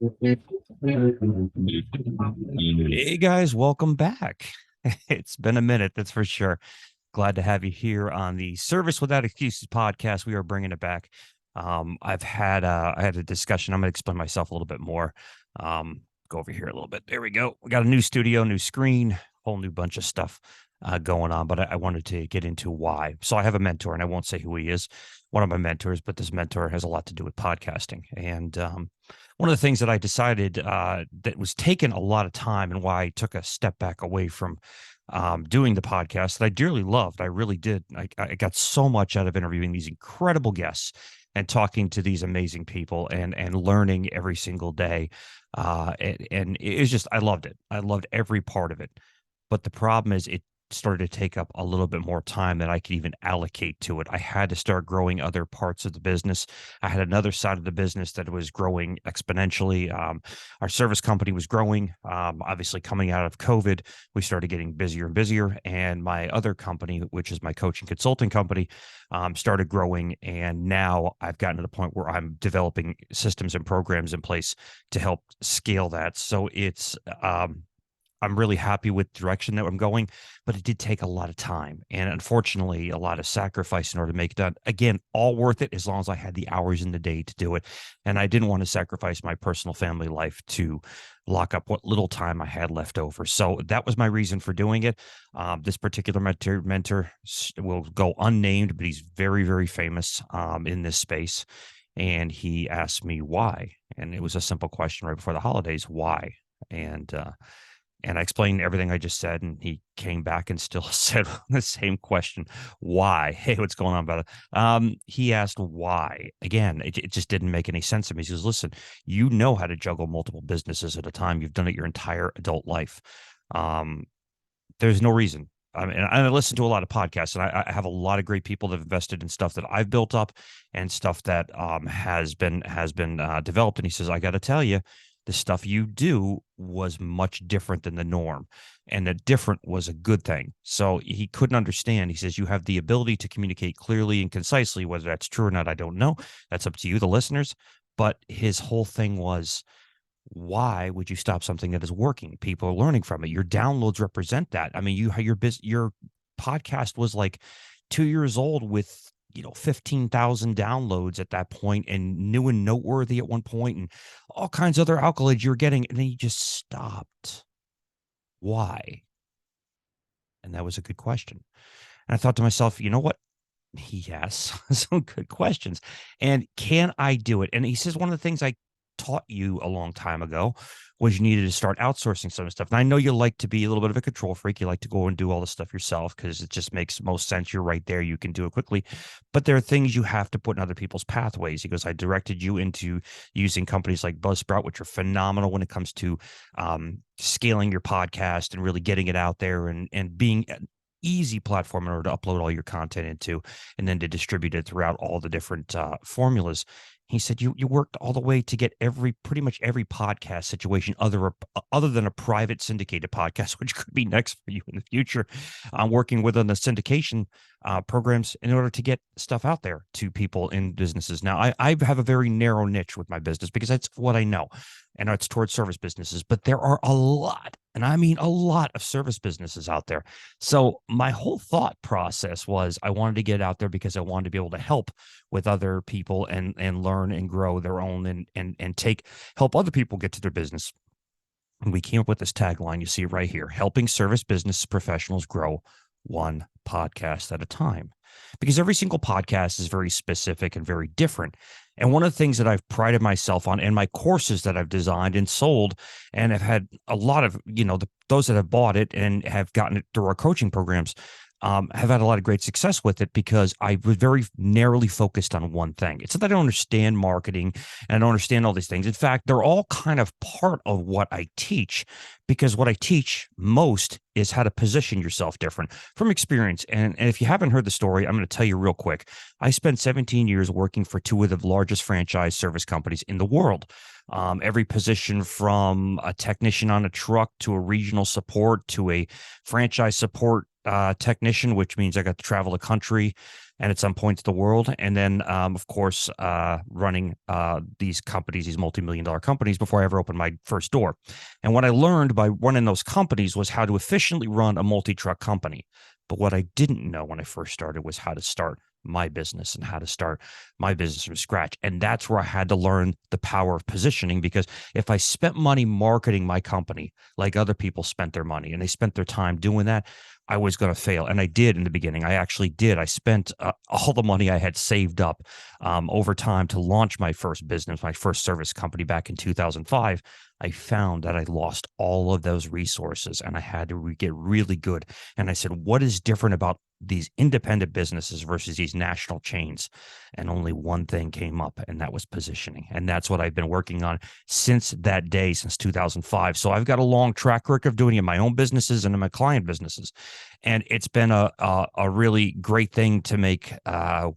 Hey guys, welcome back. It's been a minute, that's for sure. Glad to have you here on the Service Without Excuses podcast. We are bringing it back. I had a discussion. I'm going to explain myself a little bit more. Go over here a little bit. There we go. We got a new studio, new screen, whole new bunch of stuff going on. But I wanted to get into why. So I have a mentor, and I won't say who he is. One of my mentors, but this mentor has a lot to do with podcasting. And one of the things that I decided that was taking a lot of time, and why I took a step back away from doing the podcast that I dearly loved. I really did. I got so much out of interviewing these incredible guests and talking to these amazing people and learning every single day. And it was just, I loved it. I loved every part of it. But the problem is, it started to take up a little bit more time than I could even allocate to it. I had to start growing other parts of the business. I had another side of the business that was growing exponentially. Our service company was growing. Obviously, coming out of COVID, we started getting busier and busier. And my other company, which is my coaching consulting company, started growing. And now I've gotten to the point where I'm developing systems and programs in place to help scale that. So I'm really happy with the direction that I'm going, but it did take a lot of time and unfortunately a lot of sacrifice in order to make it done. Again, all worth it as long as I had the hours in the day to do it. And I didn't want to sacrifice my personal family life to lock up what little time I had left over. So that was my reason for doing it. This particular mentor will go unnamed, but he's very, very famous in this space. And he asked me why. And it was a simple question right before the holidays, why? And and I explained everything I just said, and he came back and still said the same question. Why? Hey, what's going on, brother? He asked why. Again, it just didn't make any sense to me. He says, listen, you know how to juggle multiple businesses at a time. You've done it your entire adult life. Um, there's no reason. I mean, and I listen to a lot of podcasts, and I have a lot of great people that have invested in stuff that I've built up and stuff that has been developed. And he says, I got to tell you, the stuff you do was much different than the norm, and that different was a good thing. So he couldn't understand. He says, you have the ability to communicate clearly and concisely. Whether that's true or not, I don't know. That's up to you, the listeners. But his whole thing was, why would you stop something that is working? People are learning from it. Your downloads represent that. I mean, your podcast was like 2 years old with 15,000 downloads at that point, and new and noteworthy at one point, and all kinds of other accolades you're getting, and then you just stopped. Why? And that was a good question. And I thought to myself, you know what? Yes, some good questions. And can I do it? And he says, one of the things I taught you a long time ago was you needed to start outsourcing some stuff. And I know you like to be a little bit of a control freak. You like to go and do all the stuff yourself because it just makes most sense. You're right there. You can do it quickly. But there are things you have to put in other people's pathways. He goes, I directed you into using companies like Buzzsprout, which are phenomenal when it comes to scaling your podcast and really getting it out there and being easy platform in order to upload all your content into, and then to distribute it throughout all the different formulas. He said you worked all the way to get pretty much every podcast situation other than a private syndicated podcast, which could be next for you in the future. Working within the syndication programs in order to get stuff out there to people in businesses. Now, I have a very narrow niche with my business because that's what I know, and it's towards service businesses. But there are a lot, and I mean a lot of service businesses out there. So my whole thought process was I wanted to get it out there because I wanted to be able to help with other people and learn and grow their own and help other people get to their business. And we came up with this tagline. You see it right here: helping service business professionals grow one podcast at a time. Because every single podcast is very specific and very different. And one of the things that I've prided myself on in my courses that I've designed and sold, and have had a lot of, those that have bought it and have gotten it through our coaching programs, have had a lot of great success with it because I was very narrowly focused on one thing. It's not that I don't understand marketing and I don't understand all these things. In fact, they're all kind of part of what I teach, because what I teach most is how to position yourself different from experience. And if you haven't heard the story, I'm going to tell you real quick. I spent 17 years working for two of the largest franchise service companies in the world. Every position from a technician on a truck to a regional support to a franchise support technician, which means I got to travel the country and at some points the world. And then, of course, running these companies, these multi-million-dollar companies before I ever opened my first door. And what I learned by running those companies was how to efficiently run a multi-truck company. But what I didn't know when I first started was how to start my business and how to start my business from scratch. And that's where I had to learn the power of positioning, because if I spent money marketing my company like other people spent their money and they spent their time doing that, I was going to fail. And I did in the beginning. I actually did. I spent all the money I had saved up over time to launch my first business, my first service company back in 2005. I found that I lost all of those resources and I had to get really good. And I said, what is different about these independent businesses versus these national chains? And only one thing came up, and that was positioning. And that's what I've been working on since that day, since 2005. So I've got a long track record of doing it in my own businesses and in my client businesses. And it's been a really great thing to make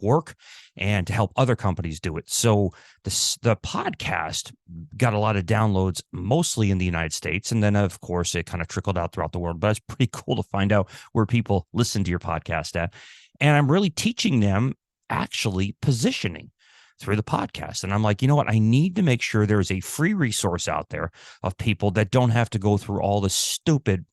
work and to help other companies do it. So the podcast got a lot of downloads, mostly in the United States. And then, of course, it kind of trickled out throughout the world. But it's pretty cool to find out where people listen to your podcast at. And I'm really teaching them actually positioning through the podcast. And I'm like, you know what? I need to make sure there's a free resource out there of people that don't have to go through all the stupid,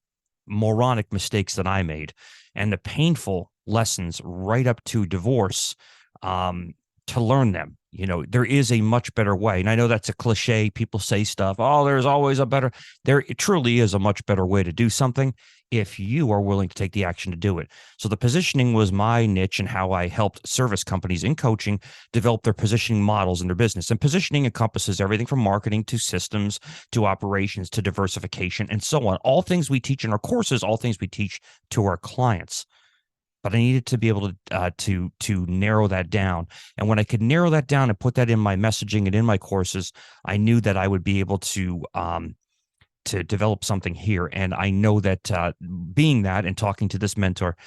moronic mistakes that I made and the painful lessons right up to divorce, to learn them. You know, there is a much better way. And I know that's a cliche. People say stuff, oh, there's always a better. There truly is a much better way to do something if you are willing to take the action to do it. So the positioning was my niche and how I helped service companies in coaching develop their positioning models in their business. And positioning encompasses everything from marketing to systems to operations to diversification and so on. All things we teach in our courses, all things we teach to our clients. But I needed to be able to narrow that down. And when I could narrow that down and put that in my messaging and in my courses, I knew that I would be able to develop something here. And I know that being that and talking to this mentor,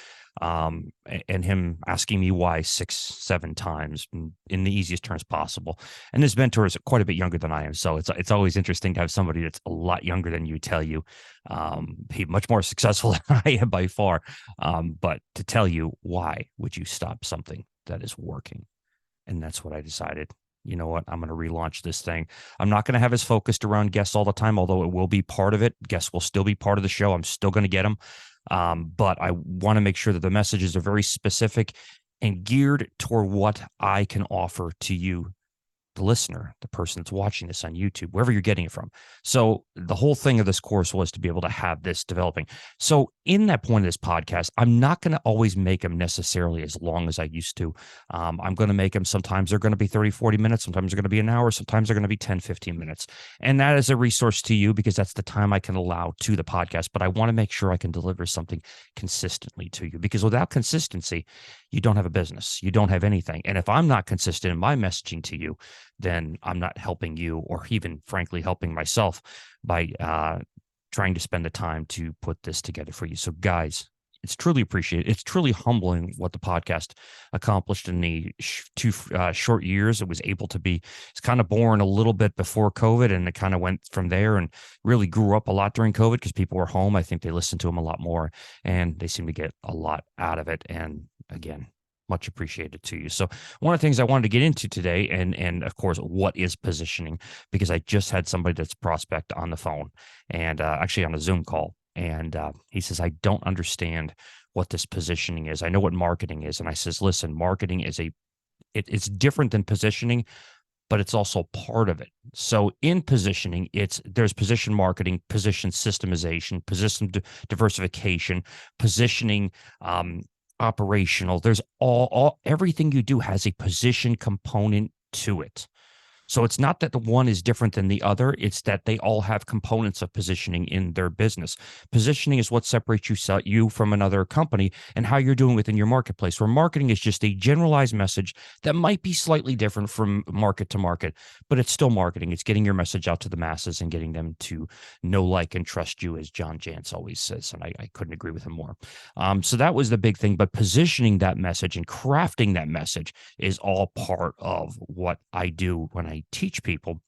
and him asking me why 6-7 times in the easiest terms possible. And this mentor is quite a bit younger than I am. So it's always interesting to have somebody that's a lot younger than you tell you, he's much more successful than I am by far. But to tell you, why would you stop something that is working? And that's what I decided. You know what? I'm going to relaunch this thing. I'm not going to have us focused around guests all the time, although it will be part of it. Guests will still be part of the show. I'm still going to get them. But I want to make sure that the messages are very specific and geared toward what I can offer to you, the listener, the person that's watching this on YouTube, wherever you're getting it from. So the whole thing of this course was to be able to have this developing. So in that point of this podcast, I'm not going to always make them necessarily as long as I used to. I'm going to make them, sometimes they're going to be 30-40 minutes. Sometimes they're going to be an hour. Sometimes they're going to be 10-15 minutes. And that is a resource to you because that's the time I can allow to the podcast. But I want to make sure I can deliver something consistently to you, because without consistency, you don't have a business. You don't have anything. And if I'm not consistent in my messaging to you, then I'm not helping you, or even frankly helping myself by trying to spend the time to put this together for you. So guys, it's truly appreciated. It's truly humbling what the podcast accomplished in the two short years it was able to be. It's kind of born a little bit before COVID, and it kind of went from there and really grew up a lot during COVID because people were home. I think they listened to them a lot more, and they seem to get a lot out of it. And again, much appreciated to you. So one of the things I wanted to get into today, and of course, what is positioning? Because I just had somebody that's prospect on the phone and actually on a Zoom call. And he says, I don't understand what this positioning is. I know what marketing is. And I says, listen, marketing is it's different than positioning, but it's also part of it. So in positioning, there's position marketing, position systemization, position diversification, positioning, operational. There's everything you do has a position component to it. So it's not that the one is different than the other. It's that they all have components of positioning in their business. Positioning is what separates you from another company and how you're doing within your marketplace, where marketing is just a generalized message that might be slightly different from market to market, but it's still marketing. It's getting your message out to the masses and getting them to know, like, and trust you, as John Jantz always says. And I couldn't agree with him more. So that was the big thing. But positioning that message and crafting that message is all part of what I do when I teach people.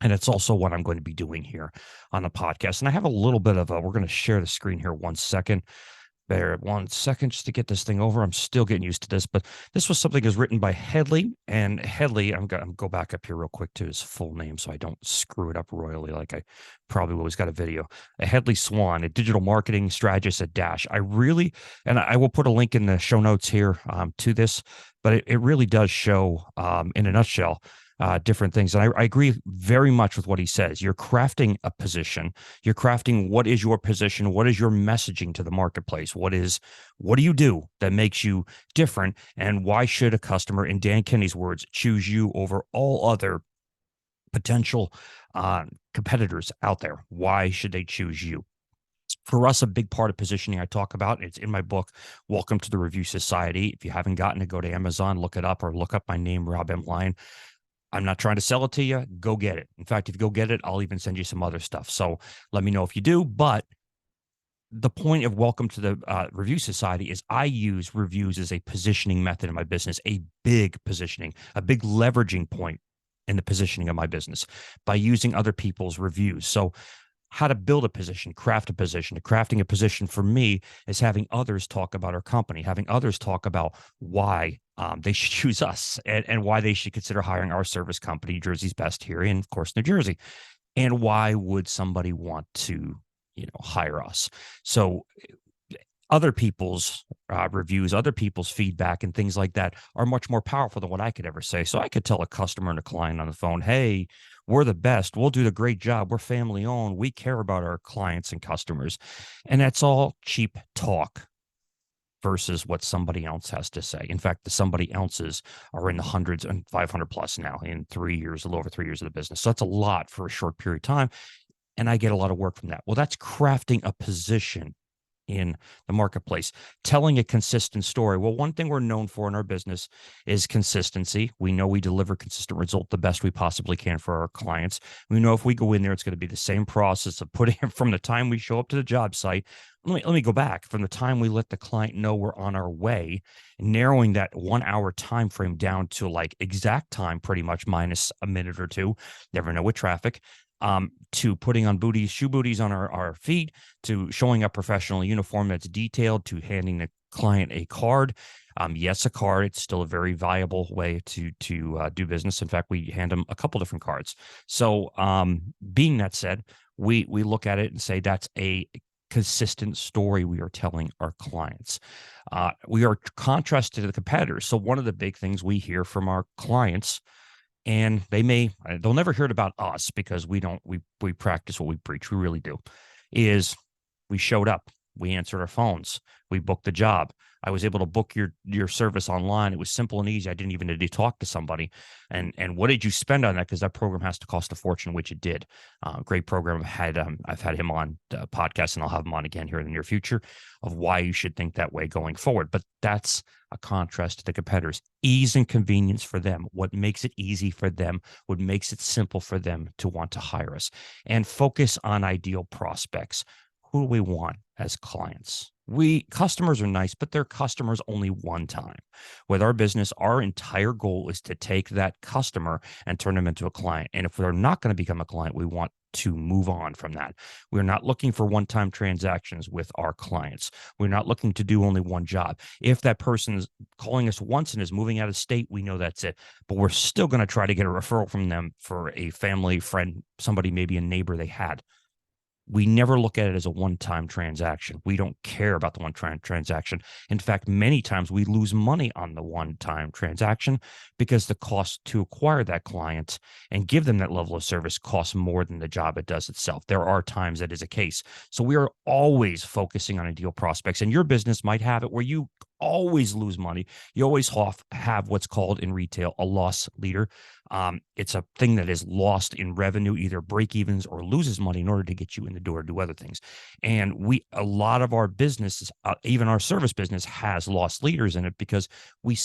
And it's also what I'm going to be doing here on the podcast. And I have a little bit of we're going to share the screen here one second. Bear 1 second just to get this thing over. I'm still getting used to this, but this was something that was written by Headley. And Headley, I'm going to go back up here real quick to his full name so I don't screw it up royally like I probably always got a video. A Headley Swan, a digital marketing strategist at Dash. I really, and I will put a link in the show notes here to this, but it really does show in a nutshell different things. And I agree very much with what he says. You're crafting a position. You're crafting what is your position, what is your messaging to the marketplace, what do you do that makes you different, and why should a customer, in Dan Kenny's words, choose you over all other potential competitors out there? Why should they choose you? For us, a big part of positioning I talk about, it's in my book, Welcome to the Review Society. If you haven't gotten to, go to Amazon, look it up, or look up my name, Rob M. Lyon. I'm not trying to sell it to you. Go get it. In fact, if you go get it, I'll even send you some other stuff. So let me know if you do. But the point of Welcome to the Review Society is I use reviews as a positioning method in my business, a big positioning, a big leveraging point in the positioning of my business by using other people's reviews. So how to build a position, craft a position. Crafting a position for me is having others talk about our company, having others talk about why they should choose us, and why they should consider hiring our service company, Jersey's Best here, and of course, New Jersey. And why would somebody want to, hire us? So other people's reviews, other people's feedback, and things like that are much more powerful than what I could ever say. So I could tell a customer and a client on the phone, hey, we're the best. We'll do the great job. We're family owned. We care about our clients and customers. And that's all cheap talk versus what somebody else has to say. In fact, the somebody else's are in the hundreds and 500 plus now in 3 years, a little over 3 years of the business. So that's a lot for a short period of time. And I get a lot of work from that. Well, that's crafting a position in the marketplace, telling a consistent story. Well, one thing we're known for in our business is consistency. We know we deliver consistent result the best we possibly can for our clients. We know if we go in there, it's going to be the same process of putting from the time we show up to the job site. Let me go back from the time we let the client know we're on our way, narrowing that 1 hour time frame down to like exact time, pretty much minus a minute or two. Never know with traffic. To putting on shoe booties on our feet, to showing a professional uniform that's detailed, to handing the client a card. Yes, a card. It's still a very valuable way to do business. In fact, we hand them a couple different cards. So, being that said, we look at it and say that's a consistent story we are telling our clients. We are contrasted to the competitors. So one of the big things we hear from our clients, and they'll never hear it about us because we practice what we preach. We really do. Is we showed up, we answered our phones, we booked the job. I was able to book your service online. It was simple and easy. I didn't even need to talk to somebody. And what did you spend on that? Because that program has to cost a fortune, which it did. Great program. I've had him on the podcast, and I'll have him on again here in the near future, of why you should think that way going forward. But that's a contrast to the competitors. Ease and convenience for them. What makes it easy for them? What makes it simple for them to want to hire us? And focus on ideal prospects. Who do we want as clients? Customers are nice, but they're customers only one time. With our business, our entire goal is to take that customer and turn them into a client. And if they're not going to become a client, we want to move on from that. We're not looking for one-time transactions with our clients. We're not looking to do only one job. If that person's calling us once and is moving out of state, we know that's it. But we're still going to try to get a referral from them for a family, friend, somebody, maybe a neighbor they had. We never look at it as a one-time transaction. We don't care about the one-time transaction. In fact, many times we lose money on the one-time transaction because the cost to acquire that client and give them that level of service costs more than the job it does itself. There are times that is a case. So we are always focusing on ideal prospects, and your business might have it where you always lose money. You always have what's called in retail a loss leader. It's a thing that is lost in revenue, either break evens or loses money in order to get you in the door to do other things. And a lot of our businesses, even our service business, has lost leaders in it because we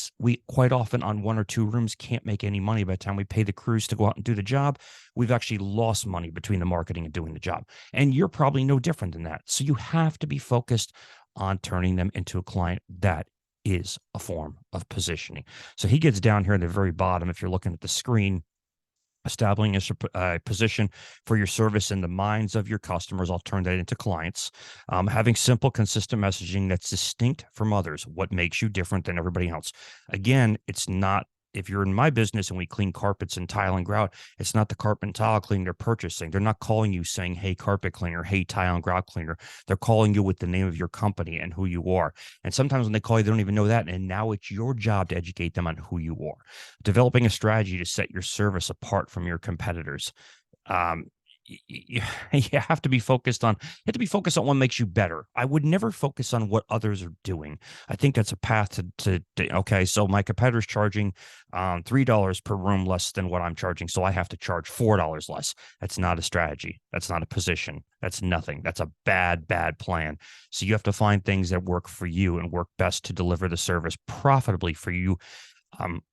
quite often on one or two rooms can't make any money by the time we pay the crews to go out and do the job. We've actually lost money between the marketing and doing the job. And you're probably no different than that. So you have to be focused on turning them into a client. That is a form of positioning. So he gets down here in the very bottom. If you're looking at the screen, establishing a position for your service in the minds of your customers. I'll turn that into clients. Having simple, consistent messaging that's distinct from others. What makes you different than everybody else? Again, it's not, if you're in my business and we clean carpets and tile and grout, it's not the carpet and tile cleaner they're purchasing. They're not calling you saying, hey, carpet cleaner, hey, tile and grout cleaner. They're calling you with the name of your company and who you are. And sometimes when they call you, they don't even know that. And now it's your job to educate them on who you are. Developing a strategy to set your service apart from your competitors. You, you have to be focused on what makes you better. I would never focus on what others are doing. I think that's a path to okay, so my competitor's charging $3 per room less than what I'm charging, so I have to charge $4 less. That's not a strategy. That's not a position. That's nothing. That's a bad plan. So you have to find things that work for you and work best to deliver the service profitably for you,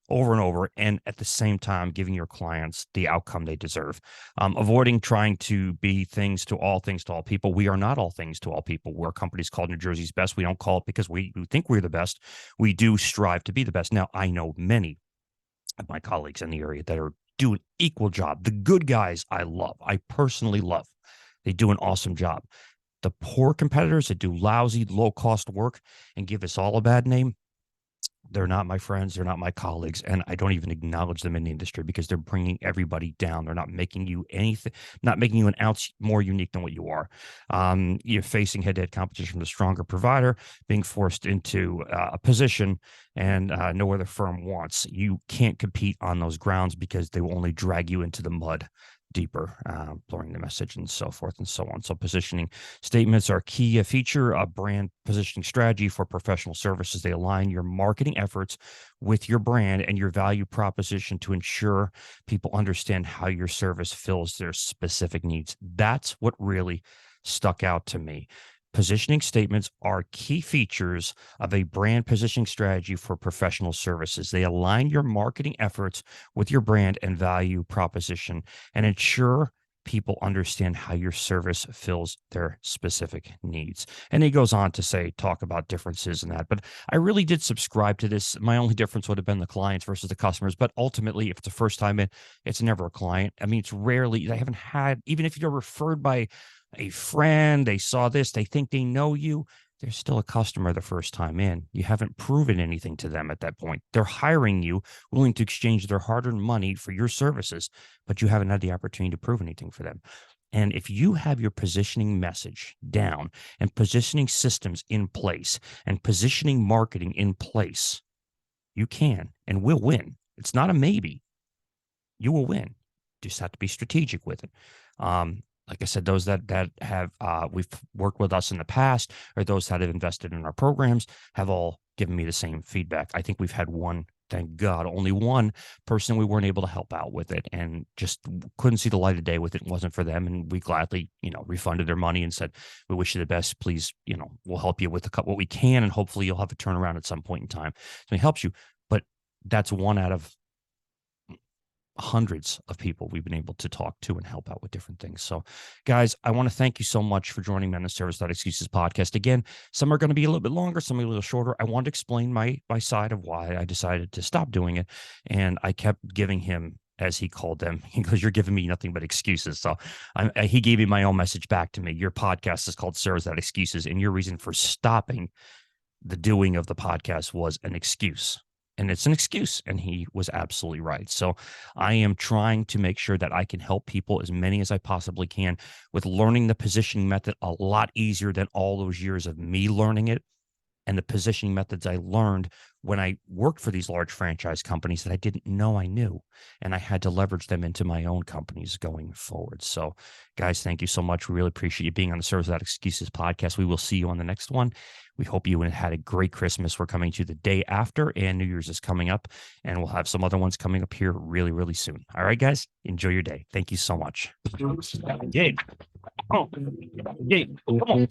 over and over, and at the same time giving your clients the outcome they deserve. Avoiding trying to be things to all people. We are not all things to all people. We're companies called New Jersey's best. We don't call it because we think we're the best. We do strive to be the best. Now, I know many of my colleagues in the area that are doing equal job. The good guys I love. I personally love. They do an awesome job. The poor competitors that do lousy, low-cost work and give us all a bad name, they're not my friends. They're not my colleagues. And I don't even acknowledge them in the industry because they're bringing everybody down. They're not making you anything, not making you an ounce more unique than what you are. You're facing head-to-head competition from the stronger provider, being forced into a position and no other firm wants. You can't compete on those grounds because they will only drag you into the mud deeper, blurring the message and so forth and so on. So positioning statements are key. A feature a brand positioning strategy for professional services. They align your marketing efforts with your brand and your value proposition to ensure people understand how your service fills their specific needs. That's what really stuck out to me. Positioning statements are key features of a brand positioning strategy for professional services. They align your marketing efforts with your brand and value proposition and ensure people understand how your service fills their specific needs. And he goes on to say, talk about differences in that. But I really did subscribe to this. My only difference would have been the clients versus the customers. But ultimately, if it's the first time in, it's never a client. I mean, it's rarely, I haven't had, even if you're referred by a friend, they saw this, they think they know you, they're still a customer the first time in. You haven't proven anything to them at that point. They're hiring you, willing to exchange their hard-earned money for your services, but you haven't had the opportunity to prove anything for them. And if you have your positioning message down and positioning systems in place and positioning marketing in place, you can and will win. It's not a maybe. You will win. You just have to be strategic with it. Like I said, those that have we've worked with us in the past, or those that have invested in our programs, have all given me the same feedback. I think we've had one, thank God, only one person we weren't able to help out with it, and just couldn't see the light of day with it. It wasn't for them, and we gladly, refunded their money and said, "We wish you the best. Please, we'll help you with what we can, and hopefully you'll have a turnaround at some point in time." So it helps you, but that's one out of hundreds of people we've been able to talk to and help out with different things. So, guys, I want to thank you so much for joining me on the Service Without Excuses podcast. Again, some are going to be a little bit longer, some are a little shorter. I want to explain my side of why I decided to stop doing it, and I kept giving him, as he called them, he goes, "You're giving me nothing but excuses." So he gave me my own message back to me. Your podcast is called Service Without Excuses, and your reason for stopping the doing of the podcast was an excuse. And it's an excuse. And he was absolutely right. So I am trying to make sure that I can help people, as many as I possibly can, with learning the positioning method a lot easier than all those years of me learning it, and the positioning methods I learned when I worked for these large franchise companies that I didn't know I knew. And I had to leverage them into my own companies going forward. So, guys, thank you so much. We really appreciate you being on the Service Without Excuses podcast. We will see you on the next one. We hope you had a great Christmas. We're coming to the day after, and New Year's is coming up, and we'll have some other ones coming up here really, really soon. All right, guys, enjoy your day. Thank you so much. Yay. Oh, yay. Come on.